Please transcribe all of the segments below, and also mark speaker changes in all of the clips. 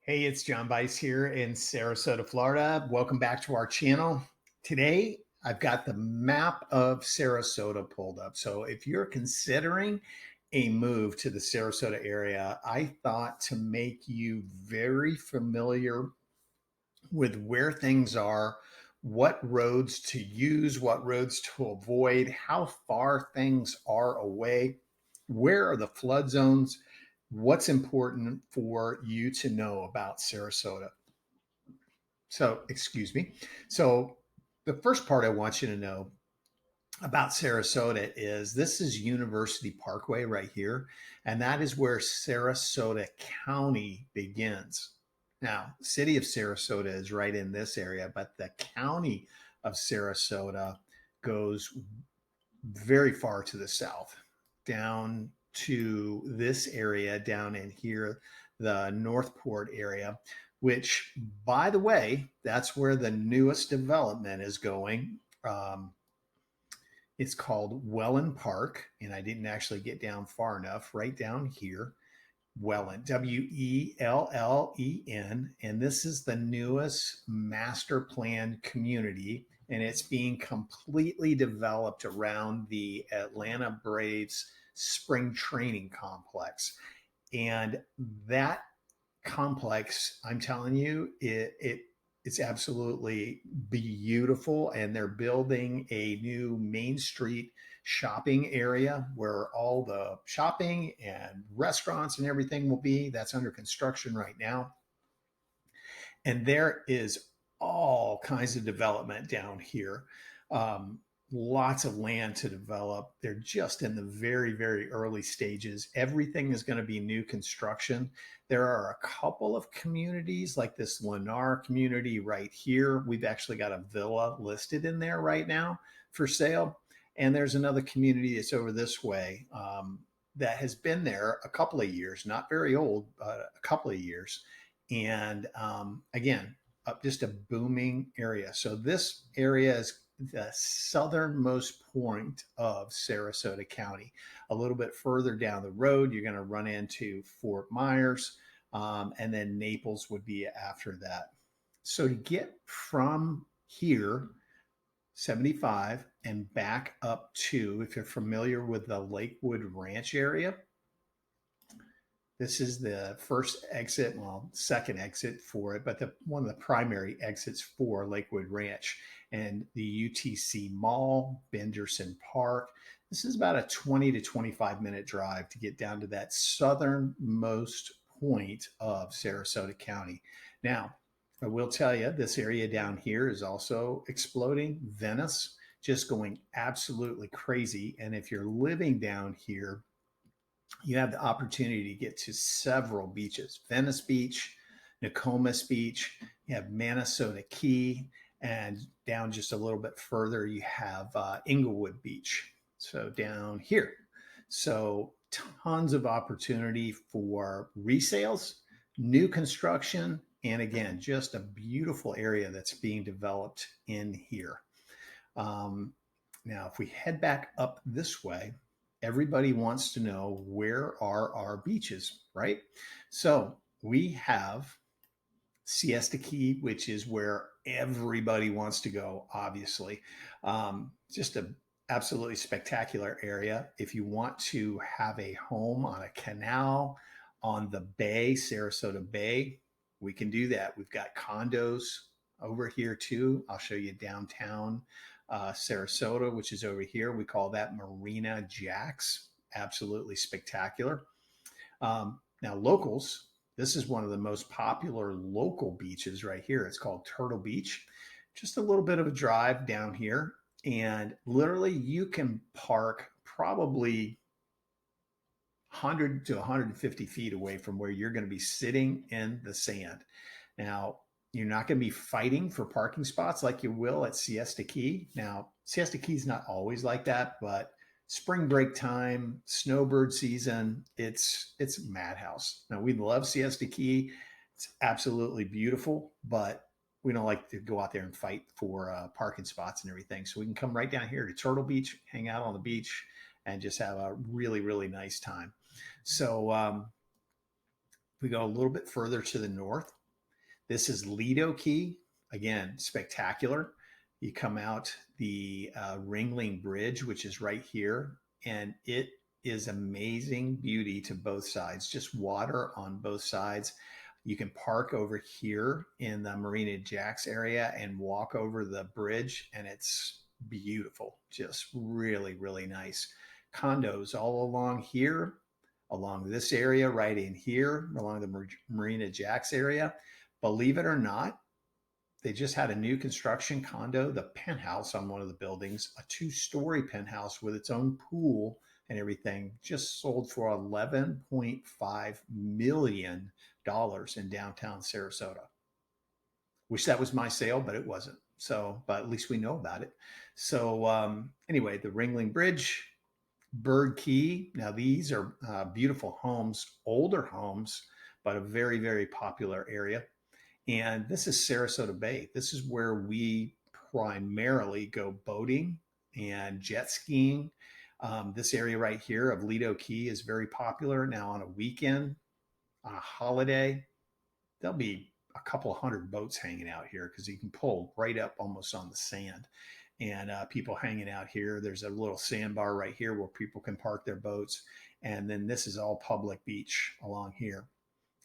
Speaker 1: Hey, it's John Bice here in Sarasota, Florida. Welcome back to our channel. Today, I've got the map of Sarasota pulled up. So if you're considering a move to the Sarasota area, I thought to make you very familiar with where things are, what roads to use, what roads to avoid, how far things are away, where are the flood zones, what's important for you to know about Sarasota. So, excuse me. So, the first part I want you to know about Sarasota is this is University Parkway right here, and that is where Sarasota County begins. Now, the city of Sarasota is right in this area, but the county of Sarasota goes very far to the south, down to this area down in here, the Northport area, which, by the way, that's where the newest development is going. It's called Welland Park, and I didn't actually get down far enough, right down here. Welland, Wellen, and this is the newest master planned community, and it's being completely developed around the Atlanta Braves spring training complex. And that complex, I'm telling you, it's absolutely beautiful, and they're building a new Main Street shopping area where all the shopping and restaurants and everything will be. That's under construction right now. And there is all kinds of development down here. Um, Lots of land to develop. They're just in the very, very early stages. Everything is going to be new construction. There are a couple of communities like this Lennar community right here. We've actually got a villa listed in there right now for sale. And there's another community that's over this way that has been there a couple of years, not very old, but a couple of years. And again, just a booming area. So this area is the southernmost point of Sarasota County. A little bit further down the road, you're going to run into Fort Myers, and then Naples would be after that. So to get from here, 75, and back up to, if you're familiar with the Lakewood Ranch area, this is the first exit, well, second exit for it, but one of the primary exits for Lakewood Ranch and the UTC Mall, Benderson Park. This is about a 20 to 25-minute drive to get down to that southernmost point of Sarasota County. Now, I will tell you, this area down here is also exploding. Venice, just going absolutely crazy. And if you're living down here, you have the opportunity to get to several beaches: Venice Beach, Nokomis Beach, you have Minnesota Key, and down just a little bit further, you have Inglewood Beach. So down here. So tons of opportunity for resales, new construction, and again, just a beautiful area that's being developed in here. Now, if we head back up this way, everybody wants to know, where are our beaches, right? So we have Siesta Key, which is where everybody wants to go, obviously. Just an absolutely spectacular area. If you want to have a home on a canal on the bay, Sarasota Bay, we can do that. We've got condos over here too. I'll show you downtown Sarasota, which is over here. We call that Marina Jacks. Absolutely spectacular. Now, locals, this is one of the most popular local beaches right here. It's called Turtle Beach. Just a little bit of a drive down here. And literally, you can park probably 100 to 150 feet away from where you're going to be sitting in the sand. Now, you're not going to be fighting for parking spots like you will at Siesta Key. Now, Siesta Key is not always like that, but spring break time, snowbird season, it's madhouse. Now, we love Siesta Key. It's absolutely beautiful, but we don't like to go out there and fight for parking spots and everything. So we can come right down here to Turtle Beach, hang out on the beach, and just have a really, really nice time. So We go a little bit further to the north. This is Lido Key. Again, spectacular. You come out the Ringling Bridge, which is right here, and it is amazing beauty to both sides, just water on both sides. You can park over here in the Marina Jacks area and walk over the bridge, and it's beautiful. Just really, really nice. Condos all along here, along this area, right in here, along the Marina Jacks area. Believe it or not, they just had a new construction condo, the penthouse on one of the buildings, a 2-story penthouse with its own pool and everything, just sold for $11.5 million in downtown Sarasota. Wish that was my sale, but it wasn't. So, but at least we know about it. So, anyway, the Ringling Bridge, Bird Key. Now, these are beautiful homes, older homes, but a very, very popular area. And this is Sarasota Bay. This is where we primarily go boating and jet skiing. This area right here of Lido Key is very popular. Now, on a weekend, on a holiday, there'll be a couple hundred boats hanging out here because you can pull right up almost on the sand. And people hanging out here. There's a little sandbar right here where people can park their boats. And then this is all public beach along here.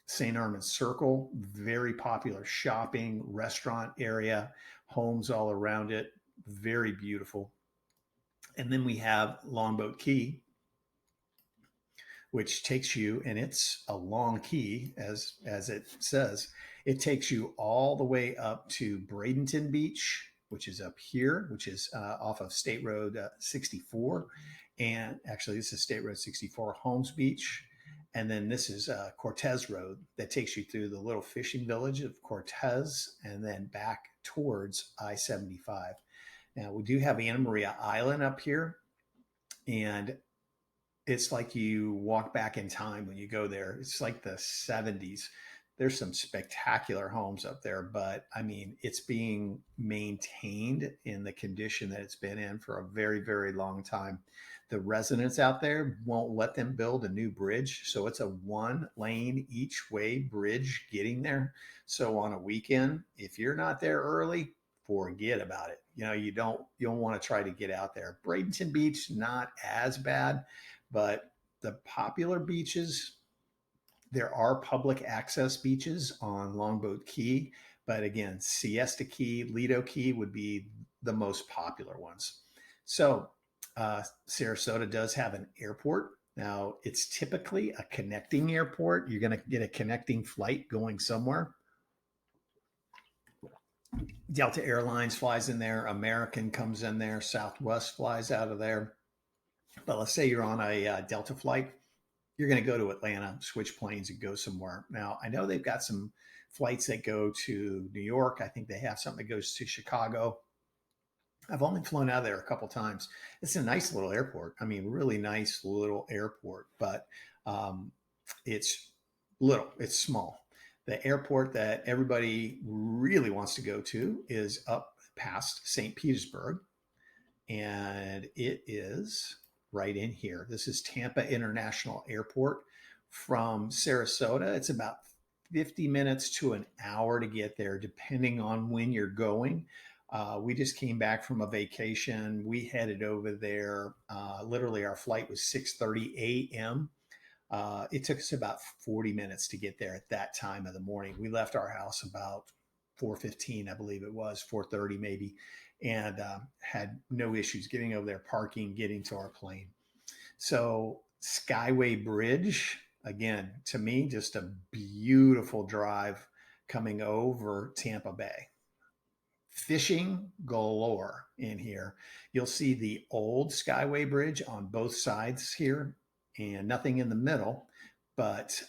Speaker 1: St. Armand's Circle, very popular shopping, restaurant area, homes all around it, very beautiful. And then we have Longboat Key, which takes you, and it's a long key, as it says, it takes you all the way up to Bradenton Beach, which is up here, which is off of State Road 64. And actually, this is State Road 64, Holmes Beach. And then this is Cortez Road that takes you through the little fishing village of Cortez and then back towards I-75. Now, we do have Anna Maria Island up here, and it's like you walk back in time when you go there. It's like the 70s. There's some spectacular homes up there, but I mean, it's being maintained in the condition that it's been in for a very, very long time. The residents out there won't let them build a new bridge. So it's a 1-lane each way bridge getting there. So on a weekend, if you're not there early, forget about it. You know, you don't want to try to get out there. Bradenton Beach, not as bad, but the popular beaches, there are public access beaches on Longboat Key, but again, Siesta Key, Lido Key would be the most popular ones. So Sarasota does have an airport. Now, it's typically a connecting airport. You're going to get a connecting flight going somewhere. Delta Airlines flies in there. American comes in there. Southwest flies out of there. But let's say you're on a Delta flight. You're going to go to Atlanta, switch planes, and go somewhere. Now, I know they've got some flights that go to New York. I think they have something that goes to Chicago. I've only flown out of there a couple times. It's a nice little airport. I mean, really nice little airport, but it's little, it's small. The airport that everybody really wants to go to is up past St. Petersburg, and it is right in here. This is Tampa International Airport. From Sarasota, it's about 50 minutes to an hour to get there, depending on when you're going. We just came back from a vacation. We headed over there. Literally, our flight was 6:30 a.m. It took us about 40 minutes to get there at that time of the morning. We left our house about 4:15, I believe it was, 4:30 maybe, and had no issues getting over there, parking, getting to our plane. So Skyway Bridge, again, to me, just a beautiful drive coming over Tampa Bay. Fishing galore in here. You'll see the old Skyway Bridge on both sides here and nothing in the middle, but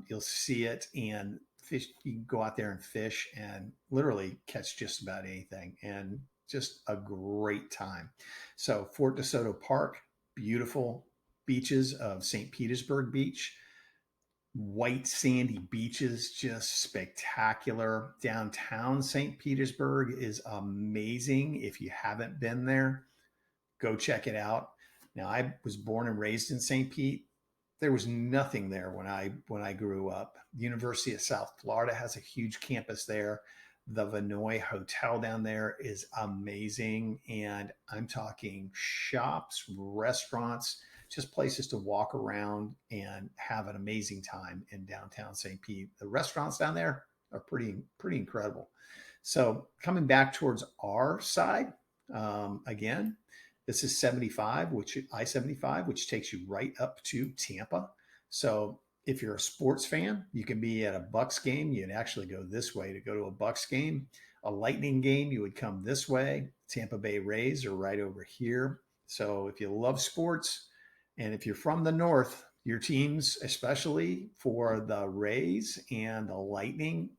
Speaker 1: you'll see it and fish. You can go out there and fish and literally catch just about anything, and just a great time. So Fort DeSoto Park, beautiful beaches of St. Petersburg Beach. White sandy beaches, just spectacular. Downtown St. Petersburg is amazing. If you haven't been there, go check it out. Now, I was born and raised in St. Pete. there was nothing there when I grew up. University of South Florida has a huge campus there. The Vinoy Hotel down there is amazing, and I'm talking shops, restaurants, just places to walk around and have an amazing time in downtown St. Pete. The restaurants down there are pretty incredible. So coming back towards our side, again, this is 75, which I-75, which takes you right up to Tampa. So if you're a sports fan, you can be at a Bucks game. You'd actually go this way to go to a Bucks game. A Lightning game, you would come this way. Tampa Bay Rays are right over here. So if you love sports, and if you're from the North, your teams, especially for the Rays and the Lightning,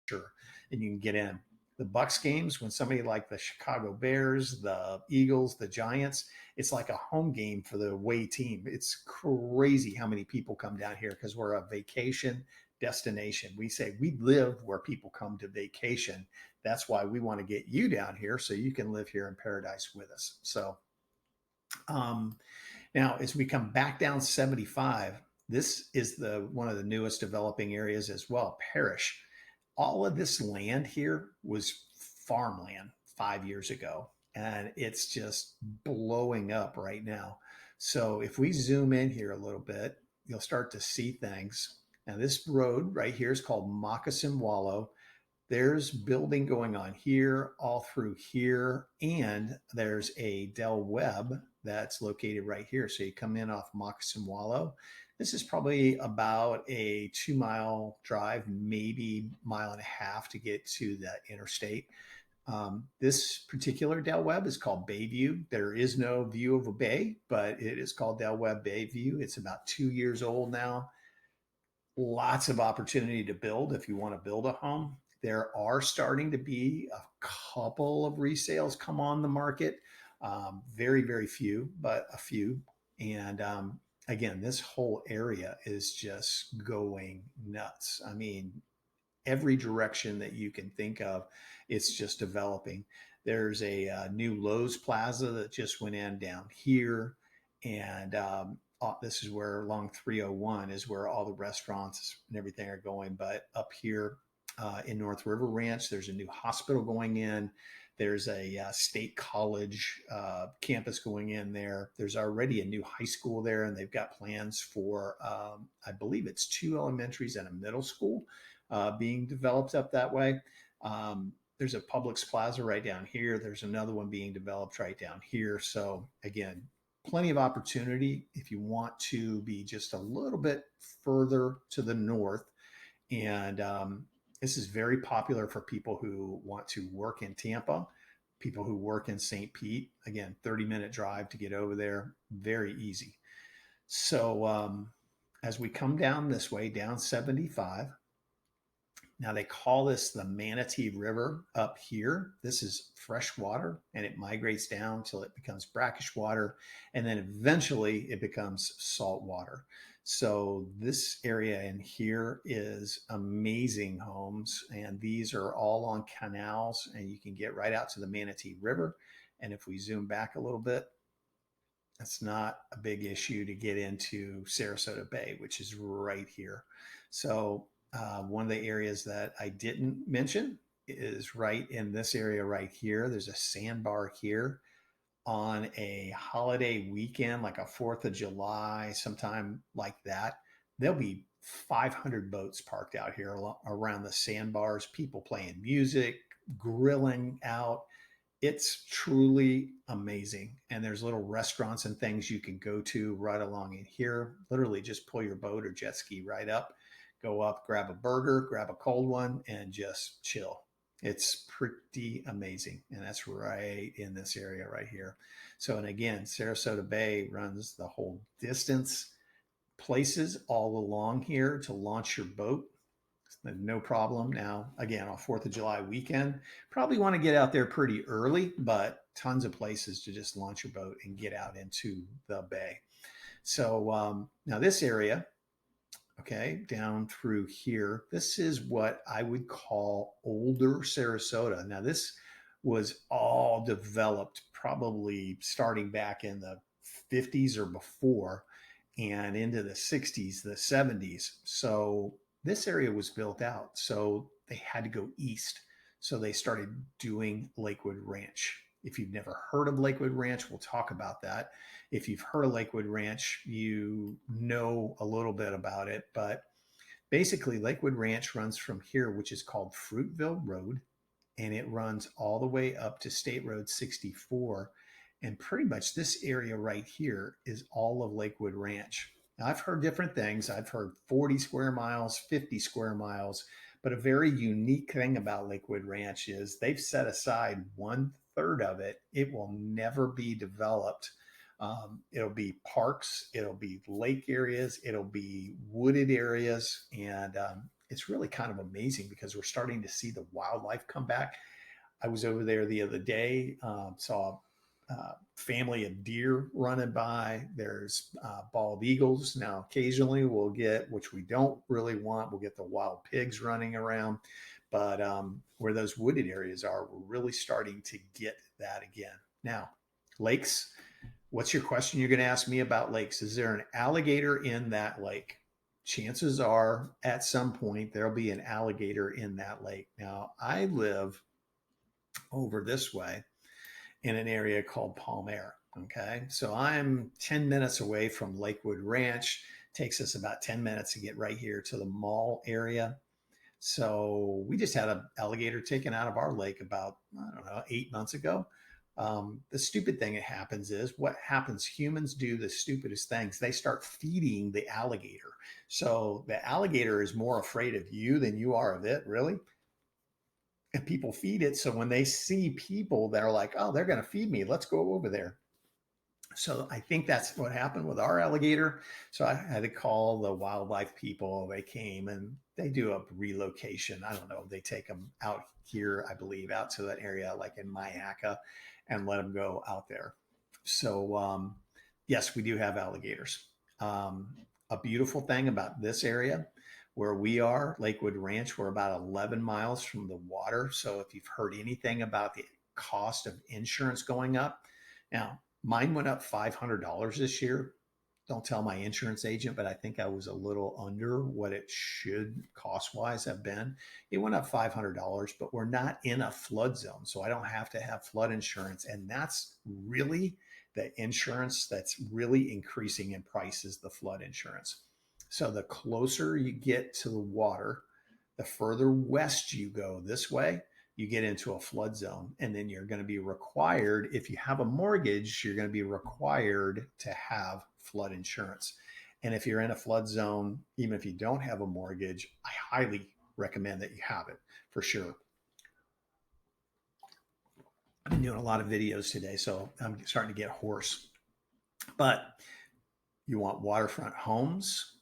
Speaker 1: sure, and you can get in. The Bucks games, when somebody like the Chicago Bears, the Eagles, the Giants, it's like a home game for the away team. It's crazy how many people come down here because we're a vacation destination. We say we live where people come to vacation. That's why we want to get you down here so you can live here in paradise with us. So um, now, as we come back down 75, this is the one of the newest developing areas as well, Parrish. All of this land here was farmland 5 years ago, and it's just blowing up right now. So if we zoom in here a little bit, you'll start to see things. Now, this road right here is called Moccasin Wallow. There's building going on here, all through here, and there's a Del Webb that's located right here. So you come in off Moccasin Wallow. This is probably about a 2 mile drive, maybe mile and a half to get to the interstate. This particular Del Webb is called Bayview. There is no view of a bay, but it is called Del Webb Bayview. It's about 2 years old now. Lots of opportunity to build if you want to build a home. There are starting to be a couple of resales come on the market. Very few, but a few. And again, this whole area is just going nuts. I mean, every direction that you can think of, it's just developing. There's a new Lowe's Plaza that just went in down here. And this is where along 301 is where all the restaurants and everything are going. But up here in North River Ranch, there's a new hospital going in. There's a state college campus going in there. There's already a new high school there, and they've got plans for, I believe it's 2 elementaries and a middle school being developed up that way. There's a Publix Plaza right down here. There's another one being developed right down here. So again, plenty of opportunity if you want to be just a little bit further to the north. And this is very popular for people who want to work in Tampa, people who work in St. Pete. Again, 30-minute drive to get over there, very easy. So as we come down this way, down 75, now they call this the Manatee River up here. This is fresh water, and it migrates down till it becomes brackish water, and then eventually it becomes salt water. So this area in here is amazing homes, and these are all on canals, and you can get right out to the Manatee River. And if we zoom back a little bit, it's not a big issue to get into Sarasota Bay, which is right here. So one of the areas that I didn't mention is right in this area right here. There's a sandbar here. On a holiday weekend, like a 4th of July, sometime like that, there'll be 500 boats parked out here around the sandbars, people playing music, grilling out. It's truly amazing. And there's little restaurants and things you can go to right along in here. Literally just pull your boat or jet ski right up, go up, grab a burger, grab a cold one, and just chill. It's pretty amazing. And that's right in this area right here. So, and again, Sarasota Bay runs the whole distance, places all along here to launch your boat. No problem. Now, again, on 4th of July weekend, probably want to get out there pretty early, but tons of places to just launch your boat and get out into the bay. So now this area, okay, down through here, this is what I would call older Sarasota. Now, this was all developed probably starting back in the 50s or before. and into the 60s, the 70s. So this area was built out. So they had to go east. So they started doing Lakewood Ranch. If you've never heard of Lakewood Ranch, we'll talk about that. If you've heard of Lakewood Ranch, you know a little bit about it. But basically, Lakewood Ranch runs from here, which is called Fruitville Road, and it runs all the way up to State Road 64. And pretty much this area right here is all of Lakewood Ranch. Now, I've heard different things. I've heard 40 square miles, 50 square miles, but a very unique thing about Lakewood Ranch is they've set aside 1/3 of it. It will never be developed. It'll be parks, it'll be lake areas, it'll be wooded areas, and it's really kind of amazing because we're starting to see the wildlife come back. I was over there the other day, saw a family of deer running by. There's bald eagles. Now, occasionally we'll get, which we don't really want, we'll get the wild pigs running around. But where those wooded areas are, we're really starting to get that again. Now, lakes. What's your question you're going to ask me about lakes? Is there an alligator in that lake? Chances are at some point there'll be an alligator in that lake. Now, I live over this way in an area called Palm Air. Okay. So I'm 10 minutes away from Lakewood Ranch. It takes us about 10 minutes to get right here to the mall area. So we just had an alligator taken out of our lake about, I don't know, 8 months ago. The stupid thing that happens is what happens, humans do the stupidest things. They start feeding the alligator. So the alligator is more afraid of you than you are of it, really. And people feed it. So when they see people, they're like, oh, they're going to feed me. Let's go over there. So I think that's what happened with our alligator. So I had to call the wildlife people. They came and they do a relocation. I don't know. They take them out here, I believe, out to that area like in Mayaca and let them go out there. So yes, we do have alligators. A beautiful thing about this area where we are, Lakewood Ranch, we're about 11 miles from the water. So if you've heard anything about the cost of insurance going up, now mine went up $500 this year. Don't tell my insurance agent, but I think I was a little under what it should cost wise have been. It went up $500, but we're not in a flood zone. So I don't have to have flood insurance. And that's really the insurance that's really increasing in price is the flood insurance. So the closer you get to the water, the further west you go this way, you get into a flood zone. And then you're going to be required, if you have a mortgage, you're going to be required to have flood insurance. And if you're in a flood zone, even if you don't have a mortgage, I highly recommend that you have it for sure. I've been doing a lot of videos today, so I'm starting to get hoarse. But you want waterfront homes,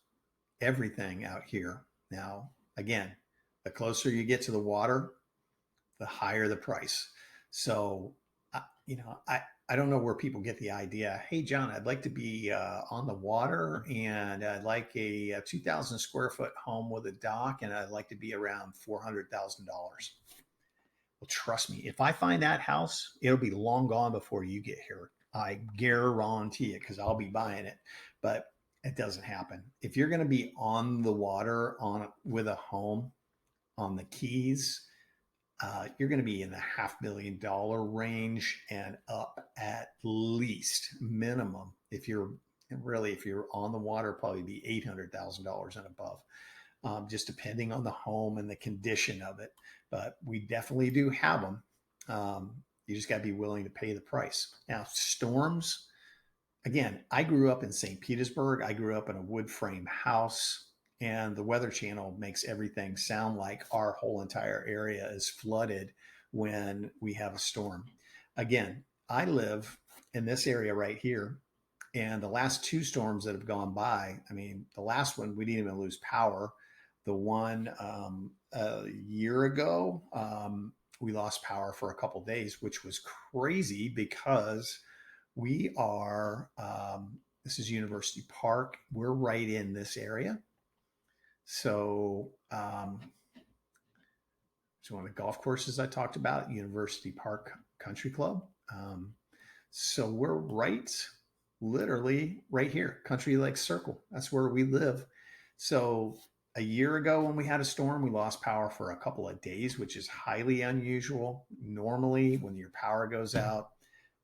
Speaker 1: everything out here. Now, again, the closer you get to the water, the higher the price. So, I don't know where people get the idea. Hey, John, I'd like to be on the water and I'd like a 2,000 square foot home with a dock and I'd like to be around $400,000. Well, trust me, if I find that house, it'll be long gone before you get here. I guarantee it because I'll be buying it. But it doesn't happen. If you're going to be on the water with a home on the Keys, you're going to be in the $500,000 range and up at least minimum. If you're on the water, probably be $800,000 and above, just depending on the home and the condition of it. But we definitely do have them. You just got to be willing to pay the price. Now, storms. Again, I grew up in St. Petersburg. I grew up in a wood frame house. And the Weather Channel makes everything sound like our whole entire area is flooded when we have a storm. Again, I live in this area right here. And the last two storms that have gone by, I mean, the last one, we didn't even lose power. The one a year ago, we lost power for a couple of days, which was crazy because we are, this is University Park. We're right in this area. So it's one of the golf courses I talked about, University Park Country Club. So we're right literally right here, Country Lake Circle. That's where we live. So a year ago when we had a storm, we lost power for a couple of days, which is highly unusual. Normally, when your power goes out,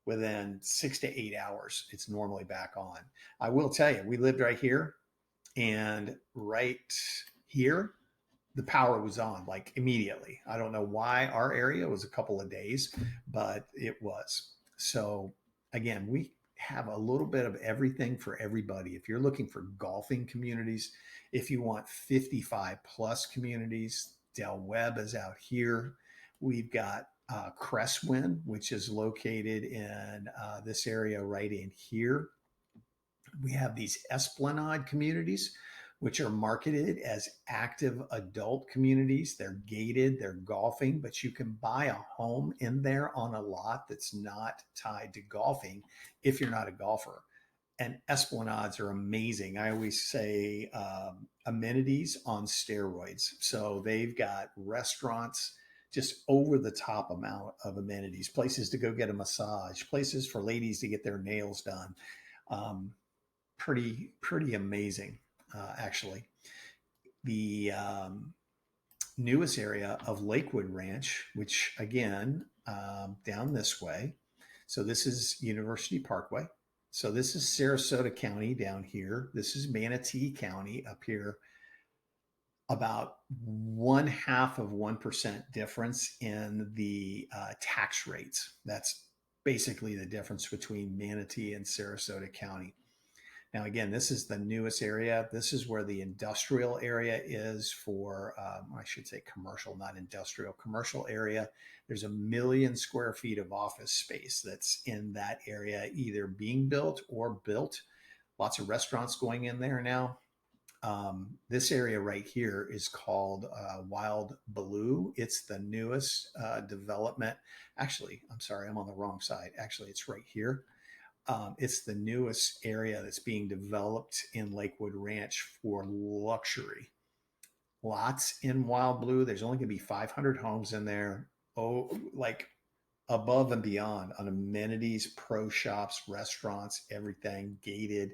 Speaker 1: within 6 to 8 hours, it's normally back on. I will tell you, we lived right here, and right here, the power was on like immediately. I don't know why our area was a couple of days, but it was. So again, we have a little bit of everything for everybody. If you're looking for golfing communities, if you want 55 plus communities, Del Webb is out here. We've got Crestwind, which is located in this area right in here. We have these Esplanade communities, which are marketed as active adult communities. They're gated, they're golfing, but you can buy a home in there on a lot that's not tied to golfing if you're not a golfer. And Esplanades are amazing. I always say amenities on steroids. So they've got restaurants, just over the top amount of amenities, places to go get a massage, places for ladies to get their nails done. Um, pretty amazing, actually. The newest area of Lakewood Ranch, which again down this way. So this is University Parkway. So this is Sarasota County down here. This is Manatee County up here. About 0.5% difference in the tax rates. That's basically the difference between Manatee and Sarasota County. Now, again, this is the newest area. This is where the industrial area is for, I should say commercial, not industrial, commercial area. There's 1,000,000 square feet of office space that's in that area, either being built or built. Lots of restaurants going in there now. This area right here is called Wild Blue. It's the newest development. Actually, I'm sorry, I'm on the wrong side. Actually, it's right here. It's the newest area that's being developed in Lakewood Ranch for luxury. Lots in Wild Blue. There's only going to be 500 homes in there. Oh, like above and beyond on amenities, pro shops, restaurants, everything gated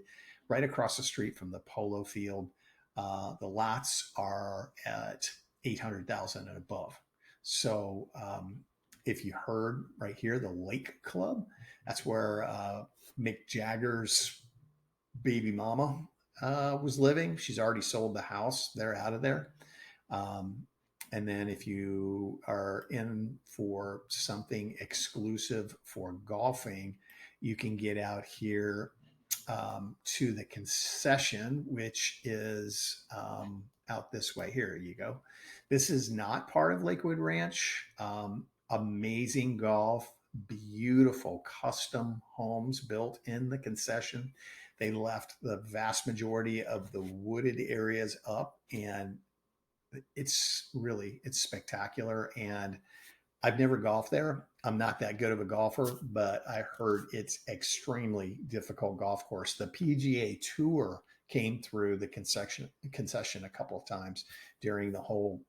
Speaker 1: right across the street from the polo field. The lots are at 800,000 and above. So if you heard right here, the Lake Club, that's where Mick Jagger's baby mama was living. She's already sold the house. They're out of there. And then if you are in for something exclusive for golfing, you can get out here to the concession, which is out this way. Here you go. This is not part of Lakewood Ranch. Amazing golf, beautiful custom homes built in the concession. They left the vast majority of the wooded areas up, and it's spectacular. And I've never golfed there. I'm not that good of a golfer, but I heard it's extremely difficult golf course. The PGA Tour came through the concession a couple of times during the whole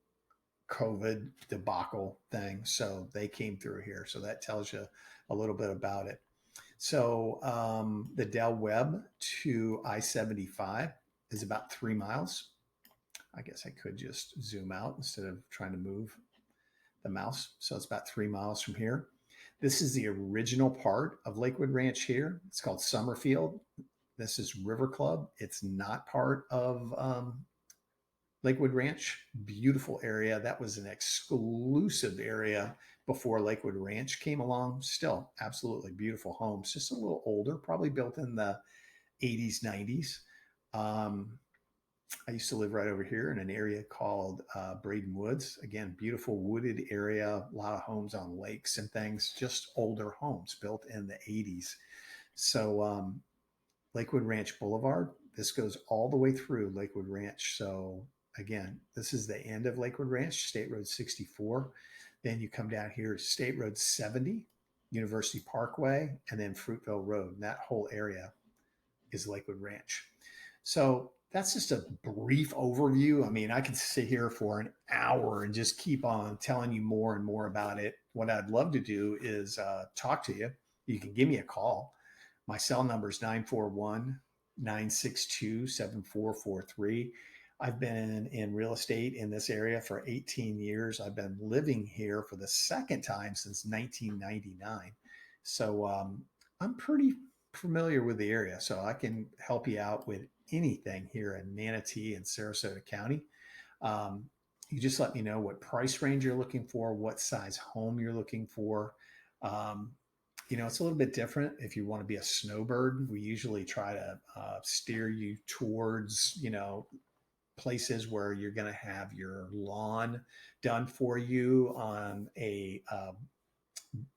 Speaker 1: COVID debacle thing. So they came through here. So that tells you a little bit about it. So the Del Webb to I-75 is about 3 miles. I guess I could just zoom out instead of trying to move the mouse. So it's about 3 miles from here. This is the original part of Lakewood Ranch here. It's called Summerfield. This is River Club. It's not part of Lakewood Ranch. Beautiful area. That was an exclusive area before Lakewood Ranch came along. Still absolutely beautiful homes, just a little older, probably built in the 80s, 90s. I used to live right over here in an area called Braden Woods. Again, beautiful wooded area, a lot of homes on lakes and things, just older homes built in the 80s. So Lakewood Ranch Boulevard, this goes all the way through Lakewood Ranch. So again, this is the end of Lakewood Ranch, State Road 64. Then you come down here, State Road 70, University Parkway, and then Fruitville Road. And that whole area is Lakewood Ranch. So that's just a brief overview. I mean, I could sit here for an hour and just keep on telling you more and more about it. What I'd love to do is talk to you. You can give me a call. My cell number is 941-962-7443. I've been in real estate in this area for 18 years. I've been living here for the second time since 1999. So I'm pretty familiar with the area. So I can help you out with anything here in Manatee and Sarasota County. Um, you just let me know what price range you're looking for, what size home you're looking for. Um, it's a little bit different if you want to be a snowbird. We usually try to steer you towards, places where you're going to have your lawn done for you on a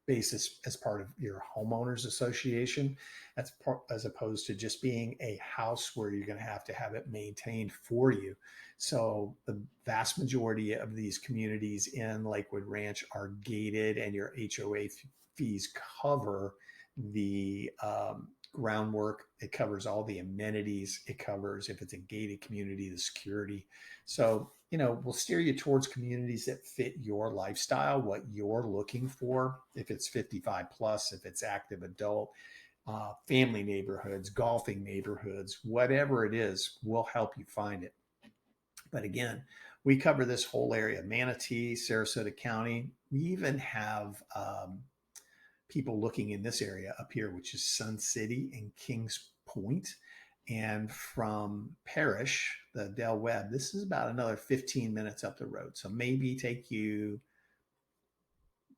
Speaker 1: basis as part of your homeowners association. As opposed to just being a house where you're going to have it maintained for you. So the vast majority of these communities in Lakewood Ranch are gated, and your HOA fees cover the groundwork. It covers all the amenities. It covers, if it's a gated community, the security. So, we'll steer you towards communities that fit your lifestyle, what you're looking for. If it's 55 plus, if it's active adult, family neighborhoods, golfing neighborhoods, whatever it is, we'll help you find it. But again, we cover this whole area, Manatee, Sarasota County. We even have people looking in this area up here, which is Sun City and Kings Point. And from Parrish, the Del Webb, this is about another 15 minutes up the road. So maybe take you,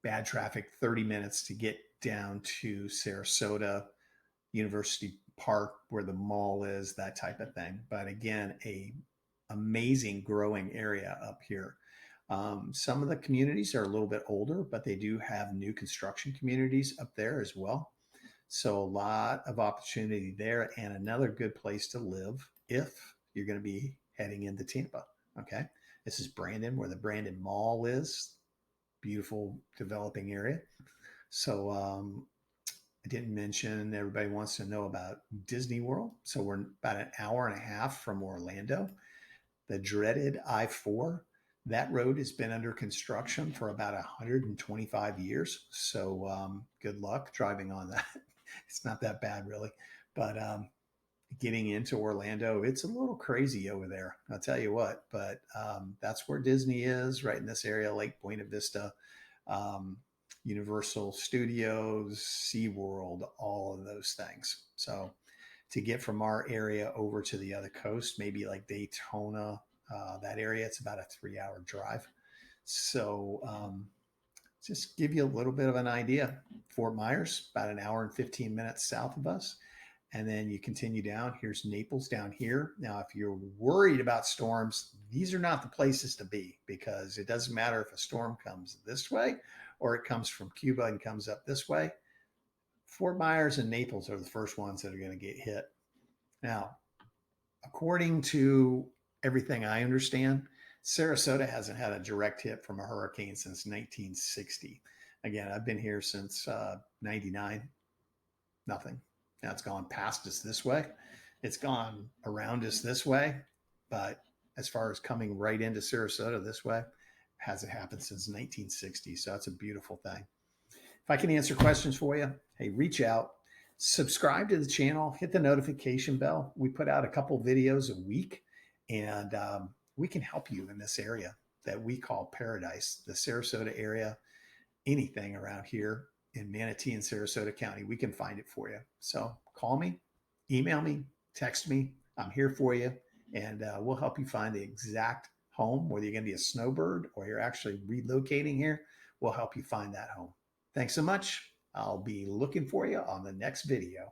Speaker 1: bad traffic, 30 minutes to get down to Sarasota University Park where the mall is, that type of thing. But again, a amazing growing area up here. Some of the communities are a little bit older, but they do have new construction communities up there as well. So a lot of opportunity there, and another good place to live if you're going to be heading into Tampa. Okay. This is Brandon, where the Brandon Mall is. Beautiful developing area. So I didn't mention, everybody wants to know about Disney World. So we're about an hour and a half from Orlando. The dreaded I-4, that road has been under construction for about 125 years. So good luck driving on that. It's not that bad, really. But getting into Orlando, it's a little crazy over there, I'll tell you what. But that's where Disney is, right in this area, Lake Buena Vista, Universal Studios, SeaWorld, all of those things. So to get from our area over to the other coast, maybe like Daytona, that area, it's about a 3-hour drive. So just give you a little bit of an idea. Fort Myers, about an hour and 15 minutes south of us. And then you continue down. Here's Naples down here. Now, if you're worried about storms, these are not the places to be, because it doesn't matter if a storm comes this way or it comes from Cuba and comes up this way. Fort Myers and Naples are the first ones that are going to get hit. Now, according to everything I understand, Sarasota hasn't had a direct hit from a hurricane since 1960. Again, I've been here since 99. Nothing. Now it's gone past us this way. It's gone around us this way. But as far as coming right into Sarasota this way, hasn't happened since 1960. So that's a beautiful thing. If I can answer questions for you, hey, reach out, subscribe to the channel, hit the notification bell. We put out a couple videos a week, and we can help you in this area that we call paradise, the Sarasota area, anything around here in Manatee and Sarasota County, we can find it for you. So call me, email me, text me. I'm here for you, and we'll help you find the exact home, whether you're going to be a snowbird or you're actually relocating here. We'll help you find that home. Thanks so much. I'll be looking for you on the next video.